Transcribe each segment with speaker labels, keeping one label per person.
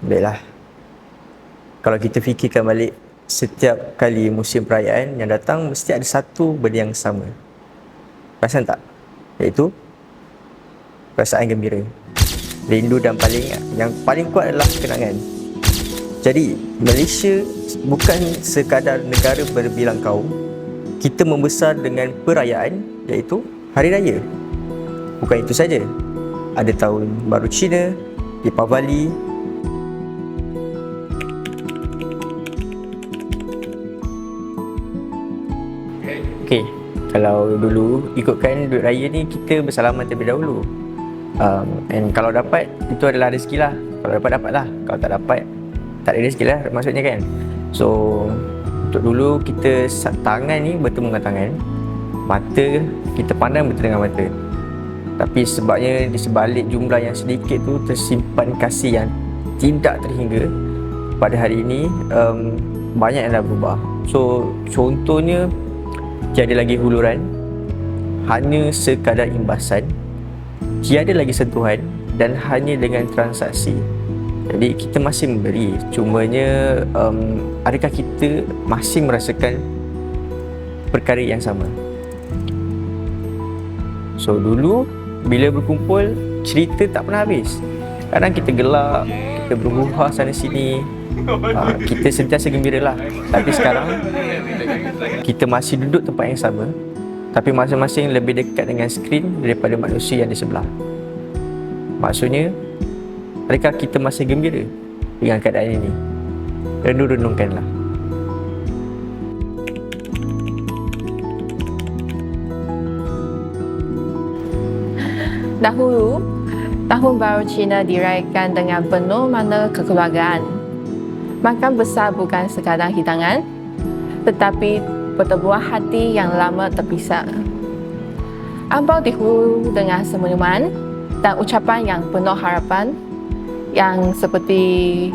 Speaker 1: Baiklah. Kalau kita fikirkan balik, setiap kali musim perayaan yang datang mesti ada satu benda yang sama. Perasan tak? Iaitu perasaan gembira, rindu, dan yang paling kuat adalah kenangan. Jadi Malaysia bukan sekadar negara berbilang kaum. Kita membesar dengan perayaan, iaitu Hari Raya. Bukan itu saja, ada Tahun Baru Cina, Deepavali. Okey, kalau dulu ikutkan duit raya ni kita bersalaman terlebih dahulu. And kalau dapat, itu adalah rezeki lah. Kalau dapat, dapatlah. Kalau tak dapat, tak ada rezeki lah maksudnya kan. So untuk dulu kita tangan ni bertemu dengan tangan, mata kita pandang bertemu dengan mata. Tapi sebabnya di sebalik jumlah yang sedikit tu tersimpan kasih yang tidak terhingga, pada hari ini banyak yang dah berubah. So contohnya, tiada lagi huluran, hanya sekadar imbasan, tiada lagi sentuhan, dan hanya dengan transaksi. Jadi kita masih memberi, cumanya adakah kita masih merasakan perkara yang sama? So dulu bila berkumpul, cerita tak pernah habis. Kadang kita gelak, kita berbuha sana sini, kita sentiasa gembira lah. Tapi sekarang kita masih duduk tempat yang sama, tapi masing-masing lebih dekat dengan skrin daripada manusia yang di sebelah. Maksudnya, adakah kita masih gembira dengan keadaan ini? Renung-renungkanlah.
Speaker 2: Dahulu, Tahun Baru Cina dirayakan dengan penuh makna kekeluargaan. Makan besar bukan sekadar hidangan, tetapi pertemuan hati yang lama terpisah. Ambau dihulu dengan senyuman dan ucapan yang penuh harapan, yang seperti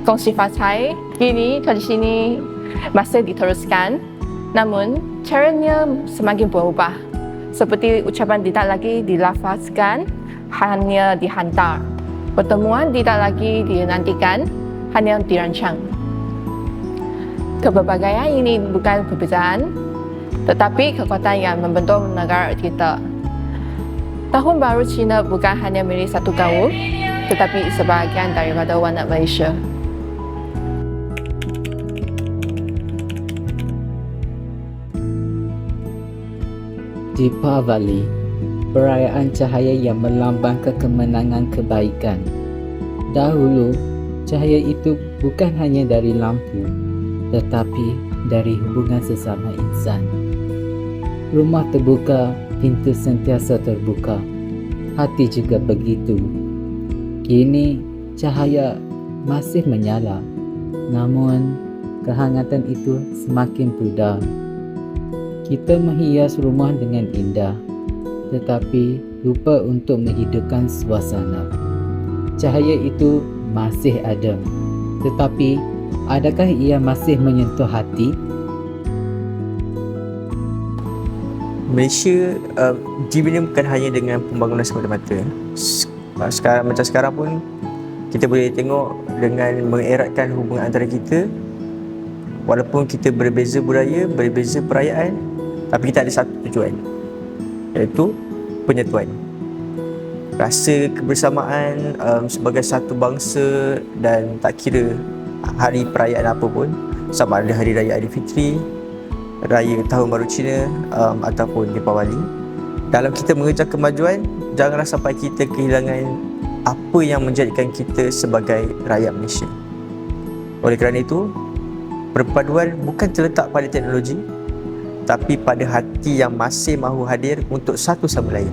Speaker 2: kongsi fatai. Kini tradisi ini masih diteruskan, namun caranya semakin berubah. Seperti ucapan tidak lagi dilafazkan, hanya dihantar. Pertemuan tidak lagi dinantikan, hanya dirancang. Keberbagaian ini bukan perbezaan, tetapi kekuatan yang membentuk negara kita. Tahun Baru Cina bukan hanya milik satu kaum, tetapi sebahagian daripada warna Malaysia.
Speaker 3: Deepavali, perayaan cahaya yang melambangkan kemenangan kebaikan. Dahulu, cahaya itu bukan hanya dari lampu, tetapi dari hubungan sesama insan. Rumah terbuka, pintu sentiasa terbuka, hati juga begitu. Kini, cahaya masih menyala, namun kehangatan itu semakin pudar. Kita menghias rumah dengan indah, tetapi lupa untuk menghidupkan suasana. Cahaya itu masih ada, tetapi adakah ia masih menyentuh hati?
Speaker 1: Malaysia dibina bukan hanya dengan pembangunan semata-mata. Macam sekarang pun kita boleh tengok dengan mengeratkan hubungan antara kita. Walaupun kita berbeza budaya, berbeza perayaan, tapi kita ada satu tujuan, iaitu penyatuan. Rasa kebersamaan sebagai satu bangsa, dan tak kira hari perayaan apa pun, sama ada Hari Raya Aidilfitri, Raya Tahun Baru Cina ataupun Deepavali. Dalam kita mengejar kemajuan, janganlah sampai kita kehilangan apa yang menjadikan kita sebagai rakyat Malaysia. Oleh kerana itu, perpaduan bukan terletak pada teknologi, tapi pada hati yang masih mahu hadir untuk satu sama lain.